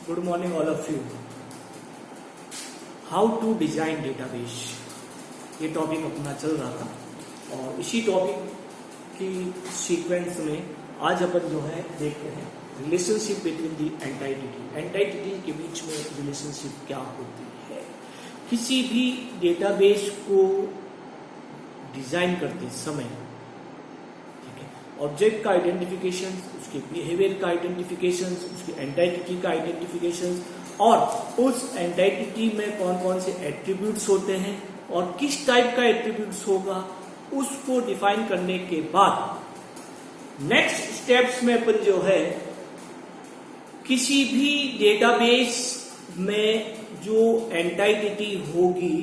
Good morning all of you. How to design database, ये topic अपना चल रहा था और इसी टॉपिक की सीक्वेंस में आज अपन जो है देखते हैं relationship between the entity. Entity के बीच में रिलेशनशिप क्या होती है। किसी भी डेटाबेस को डिजाइन करते समय ऑब्जेक्ट का आइडेंटिफिकेशन, उसके बिहेवियर का आइडेंटिफिकेशन, उसकी एंटाइटी का आइडेंटिफिकेशन और उस एंटाइटी में कौन कौन से एट्रीब्यूट्स होते हैं और किस टाइप का एट्रीब्यूट्स होगा, उसको डिफाइन करने के बाद नेक्स्ट स्टेप्स में अपन जो है किसी भी डेटाबेस में जो एंटाइटी होगी,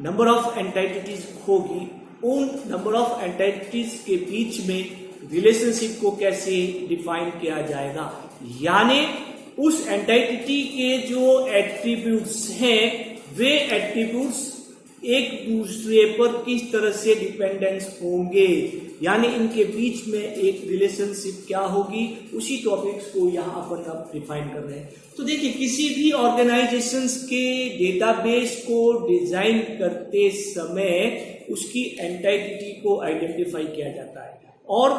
नंबर ऑफ एंटाइटीज होगी, उन नंबर ऑफ एंटाइटीज के बीच में रिलेशनशिप को कैसे डिफाइन किया जाएगा। यानी उस एंटाइटी के जो एट्रीब्यूट्स हैं वे एट्रीब्यूट्स एक दूसरे पर किस तरह से डिपेंडेंस होंगे, यानी इनके बीच में एक रिलेशनशिप क्या होगी, उसी टॉपिक्स को यहाँ अपन अब डिफाइन कर रहे हैं। तो देखिए, किसी भी ऑर्गेनाइजेशंस के डेटाबेस को डिजाइन करते समय उसकी एंटाइटी को आइडेंटिफाई किया जाता है और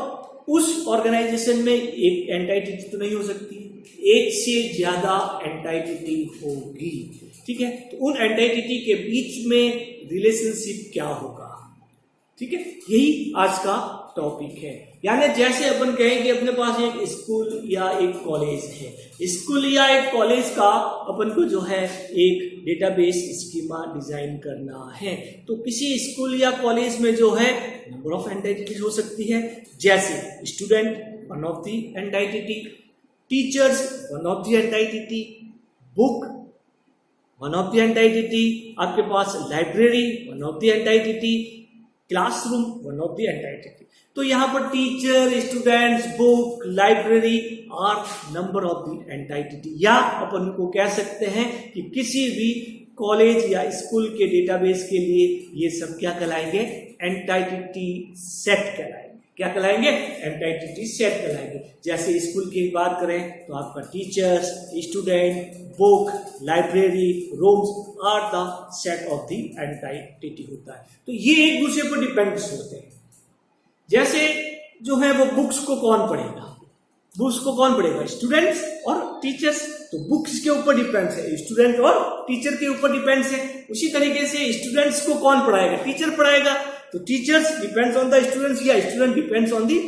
उस ऑर्गेनाइजेशन में एक एंटाइटी तो नहीं हो सकती, एक से ज्यादा एंटाइटी होगी। ठीक है, तो उन एंटाइटी के बीच में रिलेशनशिप क्या होगा। ठीक है, यही आज का टॉपिक है। यानी जैसे अपन कहें कि अपने पास एक स्कूल या एक कॉलेज है, स्कूल या एक कॉलेज का अपन को जो है एक डेटाबेस स्कीमा डिजाइन करना है, तो किसी स्कूल या कॉलेज में जो है नंबर ऑफ एंटाइटीज हो सकती है, जैसे student one of the entity, teachers one of the entity, book one of the entity, आपके पास library one of the entity, classroom one of the entity. तो यहाँ पर teacher, students, book, library are number of the entity, या अपन को कह सकते हैं कि किसी भी कॉलेज या स्कूल के डेटाबेस के लिए ये सब क्या कहलाएंगे, एंटाइटी सेट कहलाएंगे। क्या कहलाएंगे, एंटाइटी सेट कहलाएंगे। जैसे स्कूल की बात करें तो आपका teachers, student, book, library, rooms are the set of the entity होता है। तो ये एक दूसरे पर डिपेंड्स होते हैं। जैसे जो है वो बुक्स को कौन पढ़ेगा, बुक्स को कौन पढ़ेगा, स्टूडेंट्स और टीचर्स। तो बुक्स के ऊपर डिपेंड्स है, स्टूडेंट और टीचर के ऊपर डिपेंड्स है। उसी तरीके से स्टूडेंट्स को कौन पढ़ाएगा, टीचर पढ़ाएगा। तो teachers depends on the students या student depends on the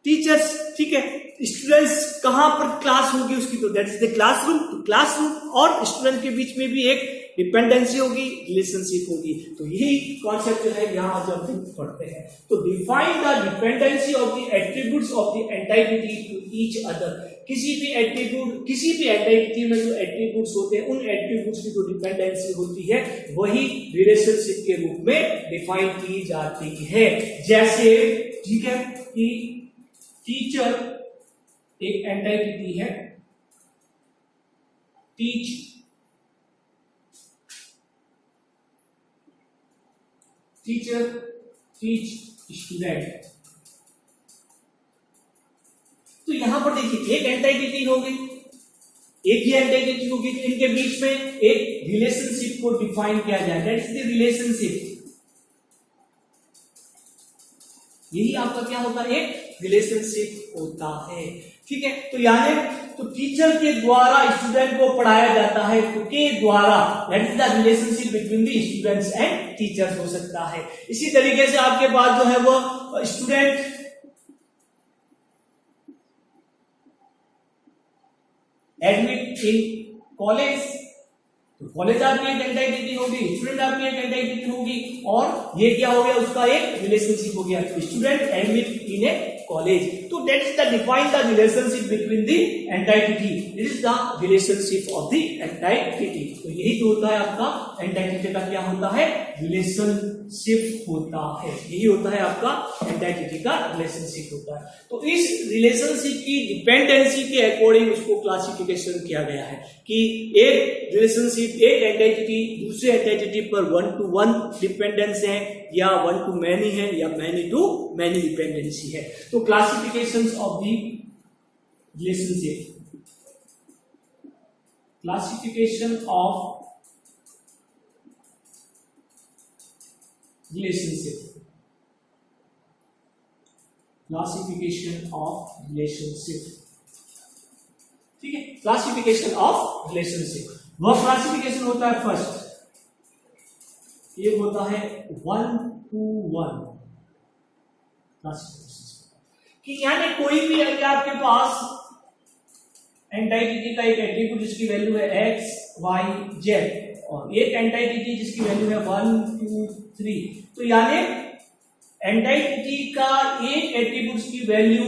teachers. ठीक है, स्टूडेंट्स कहां पर क्लास होगी उसकी, तो दैट इज द क्लासरूम। तो क्लासरूम और स्टूडेंट के बीच में भी एक डिपेंडेंसी होगी, रिलेशनशिप होगी। तो यही कॉन्सेप्ट जो है यहाँ जब हम पढ़ते हैं, तो define the dependency of the attributes of the entity to each other. किसी भी एट्रीब्यूट, किसी भी एंटाइटी में जो एट्रीब्यूट्स होते हैं, उन एट्रीब्यूट्स की जो डिपेंडेंसी होती है वही रिलेशनशिप के रूप में डिफाइन की जाती है। जैसे ठीक है कि टीचर एक एंटाइटी है, टीच टीचर, टीच स्टूडेंट। तो यहां पर देखिए एक एंटाइटी होगी, एक ही एंटाइटी होगी, तो इनके बीच में एक रिलेशनशिप को डिफाइन किया जाए, दैट इज द रिलेशनशिप। यही आपका क्या होता है, एक रिलेशनशिप होता है। ठीक है, तो यानी तो टीचर के द्वारा स्टूडेंट को पढ़ाया जाता है, तो के द्वारा, that is the relationship between the students and teachers हो सकता है। इसी तरीके से आपके पास जो है वो स्टूडेंट एडमिट इन कॉलेज, तो कॉलेज आपकी एक एंटाइटी होगी, स्टूडेंट आपकी एक एंटाइटी होगी, और ये क्या हो गया, उसका एक रिलेशनशिप हो गया, तो स्टूडेंट एडमिट इन ए कॉलेज। तो that is the define the relationship between the entity, this is the relationship of the entity. तो यही तो होता है आपका एंटाइटी का क्या होता है, रिलेशनशिप होता है। यही होता है आपका एंटाइटी का रिलेशनशिप होता है। तो इस रिलेशनशिप की डिपेंडेंसी के अकॉर्डिंग उसको क्लासिफिकेशन किया गया है कि एक रिलेशनशिप, एक एंटाइटी दूसरे एंटाइटी पर 1 to 1 डिपेंडेंस है, या 1 to many है, या many to many डिपेंडेंसी है। तो classifications of the relationship, classification of relationship, classification of relationship, ठीक है। क्लासिफिकेशन ऑफ रिलेशनशिप, वह क्लासिफिकेशन होता है फर्स्ट, ये होता है 1-to-1 क्लासिफिकेशन, कि यानी कोई भी अगर आपके पास एंटाइटी का एक एट्रीब्यूट जिसकी वैल्यू है x, y, z और एक एंटाइटी जिसकी वैल्यू है 1, 2, 3, तो यानी एंटाइटी का एक एट्रीब्यूट की वैल्यू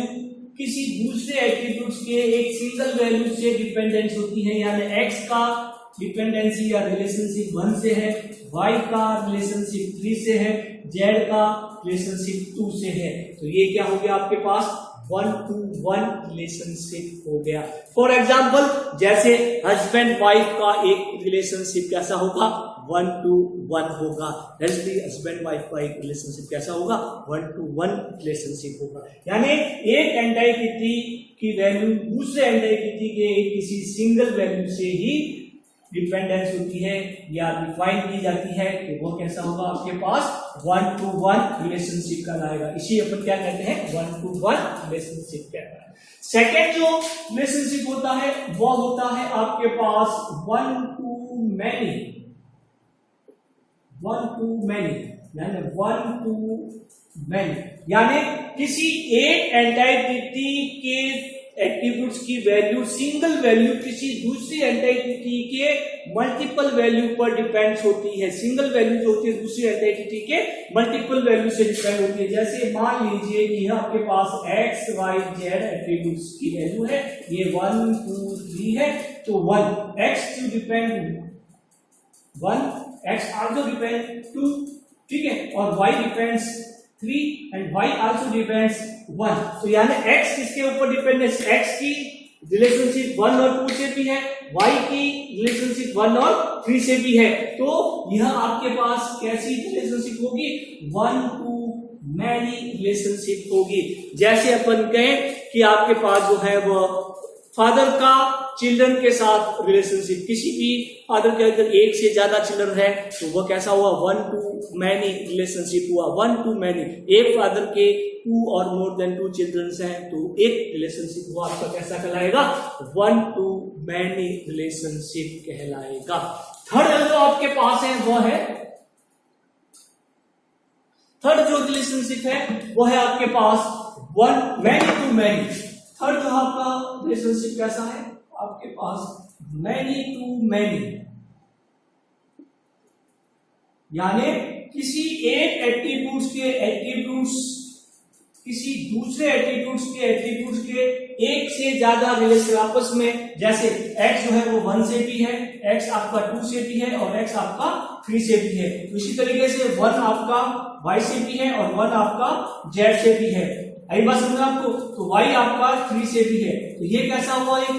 किसी दूसरे एट्रीब्यूट के एक सिंगल वैल्यू से डिपेंडेंस होती है, यानी x का डिपेंडेंसी या रिलेशनशिप 1 से है, y का रिलेशनशिप 3 से है, z का रिलेशनशिप 2 से है। तो ये क्या हो गया आपके पास 1-to-1 रिलेशनशिप हो गया। फॉर एग्जाम्पल जैसे हस्बैंड वाइफ का एक रिलेशनशिप कैसा होगा 1-to-1 होगा, हस्बैंड वाइफ का एक रिलेशनशिप कैसा होगा 1-to-1 रिलेशनशिप होगा, यानी एक एंटाइटी की वैल्यू दूसरे एंटाइटी के किसी सिंगल वैल्यू से ही डिपेंडेंस होती है या डिफाइन की जाती है, तो वो कैसा होगा आपके पास 1-to-1 रिलेशनशिप कहलाएगा। इसी अपन क्या कहते हैं 1-to-1 रिलेशनशिप कहता है। सेकेंड जो रिलेशनशिप होता है वो होता है आपके पास 1-to-many, 1-to-many यानी 1-to-many, यानी किसी एक एंटाइटी के एट्रीब्यूट्स की वैल्यू सिंगल वैल्यू किसी दूसरी एंटाइटी के मल्टीपल वैल्यू पर डिपेंड होती है। सिंगल वैल्यू जो होती है दूसरी एंटाइटी के मल्टीपल वैल्यू से डिपेंड होती है। जैसे मान लीजिए कि आपके पास x, y, z एट्रीब्यूट्स की वैल्यू है, ये 1, 2, 3 है, तो 1 x to depend 1, x also depend 2, ठीक है, और y depends 3 and y also depends 1। तो यानी x किसके ऊपर डिपेंडेंस, x की रिलेशनशिप 1 और 2 से भी है, y की रिलेशनशिप 1 और 3 से भी है। तो यह आपके पास कैसी रिलेशनशिप होगी 1-to-many रिलेशनशिप होगी। जैसे अपन कहें कि आपके पास जो है वो फादर का चिल्ड्रन के साथ रिलेशनशिप, किसी भी फादर के अगर एक से ज्यादा चिल्ड्रन है तो वह कैसा हुआ 1-to-many रिलेशनशिप हुआ। 1-to-many, एक फादर के 2 और मोर देन 2 चिल्ड्रंस हैं तो एक रिलेशनशिप हुआ आपका कैसा कहलाएगा 1-to-many रिलेशनशिप कहलाएगा। थर्ड जो आपके पास है वो है, थर्ड जो रिलेशनशिप है वो है आपके पास many-to-many। थर्ड जो आपका रिलेशनशिप कैसा है आपके पास many-to-many, यानी किसी एक एट्रीब्यूट्स के एट्रीब्यूट्स किसी दूसरे एट्रीब्यूट्स के एक से ज्यादा रिलेशन आपस में, जैसे x जो है वो 1 से भी है, x आपका 2 से भी है और x आपका 3 से भी है। तो इसी तरीके से 1 आपका y से भी है और 1 आपका z से भी है। आई बात समझ आपको, तो y आपका 3 से भी है। तो ये कैसा हुआ एक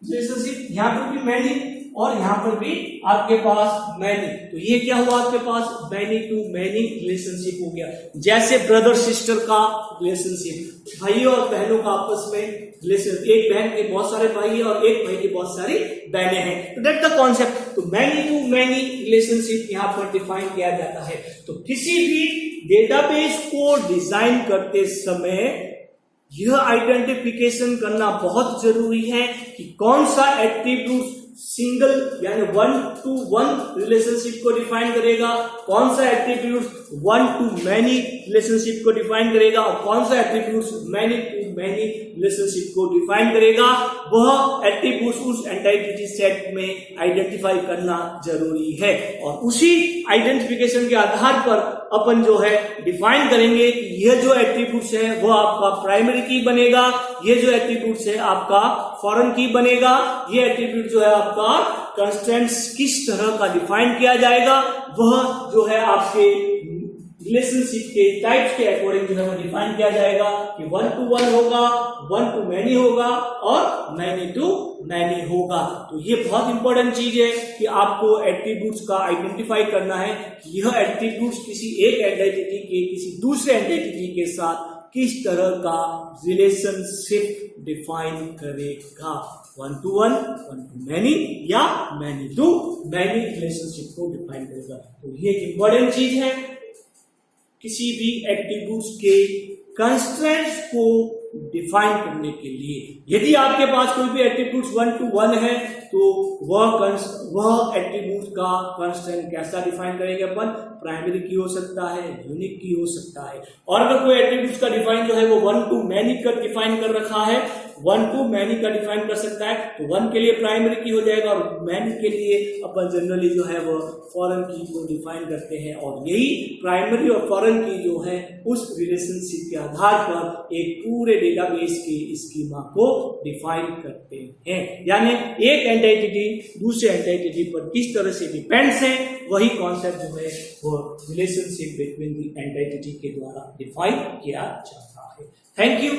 रिलेशनशिप, यहाँ पर भी मैनी और यहाँ पर भी आपके पास मैनी, तो ये क्या हुआ आपके पास many-to-many रिलेशनशिप हो गया। जैसे ब्रदर सिस्टर का रिलेशनशिप, भाई और बहनों का आपस में रिलेशन, एक बहन के बहुत सारे भाई है और एक भाई के बहुत सारी बहनें हैं, तो दैट द कॉन्सेप्ट। तो many-to-many रिलेशनशिप यहाँ पर डिफाइन किया जाता है। तो किसी भी डेटाबेस को डिजाइन करते समय यह आइडेंटिफिकेशन करना बहुत जरूरी है कि कौन सा एट्रीब्यूट सिंगल यानी 1-to-1 रिलेशनशिप को डिफाइन करेगा, कौन सा एट्रीब्यूट 1-to-many रिलेशनशिप को डिफाइन करेगा और कौन सा एट्रीब्यूट many-to-many रिलेशनशिप को डिफाइन करेगा। वह एट्रीब्यूट उस एंटाइटी सेट में आइडेंटिफाई करना जरूरी है और उसी आइडेंटिफिकेशन के आधार पर अपन जो है डिफाइन करेंगे कि यह जो एट्रीब्यूट्स है वह आपका प्राइमरी की बनेगा, ये जो एट्रीब्यूट्स है आपका फॉरेन की बनेगा, ये एट्रीब्यूट जो है आपका कंस्ट्रेंट्स किस तरह का डिफाइन किया जाएगा, वह जो है आपके रिलेशनशिप के टाइप्स के अकॉर्डिंग जो है वो डिफाइन किया जाएगा कि 1-to-1 होगा, 1-to-many होगा और many-to-many होगा। तो ये बहुत इंपॉर्टेंट चीज है कि आपको एट्रीब्यूट्स का आइडेंटिफाई करना है कि यह एट्रीब्यूट्स किसी एक एंटिटी के किसी दूसरे एंटिटी के साथ किस तरह का रिलेशनशिप डिफाइन करेगा, 1 to 1, 1 to many या many to many रिलेशनशिप को डिफाइन करेगा। तो ये एक इंपॉर्टेंट चीज है, किसी भी एट्रीब्यूट्स के कंस्ट्रेंट्स को डिफाइन करने के लिए। यदि आपके पास कोई भी एट्रीब्यूट्स 1 to 1 है तो वह एट्रीब्यूट का कंस्ट्रेंट कैसा डिफाइन करेंगे अपन, प्राइमरी की हो सकता है, यूनिक की हो सकता है। और अगर कोई एट्रीब्यूट्स का डिफाइन जो है वो 1 to many का डिफाइन कर रखा है, 1 to many का डिफाइन कर सकता है, तो 1 के लिए प्राइमरी की हो जाएगा और many के लिए अपन जनरली जो है वो फॉरेन की को डिफाइन करते हैं। और यही प्राइमरी और फॉरेन की जो है उस रिलेशनशिप के आधार पर एक पूरे डेटाबेस के स्कीमा को डिफाइन करते हैं। यानी एक एंटिटी दूसरे एंटिटी पर किस तरह से डिपेंड्स है, वही कॉन्सेप्ट जो है वो रिलेशनशिप बिटवीन द एंटिटी के द्वारा डिफाइन किया जाता है। Thank you.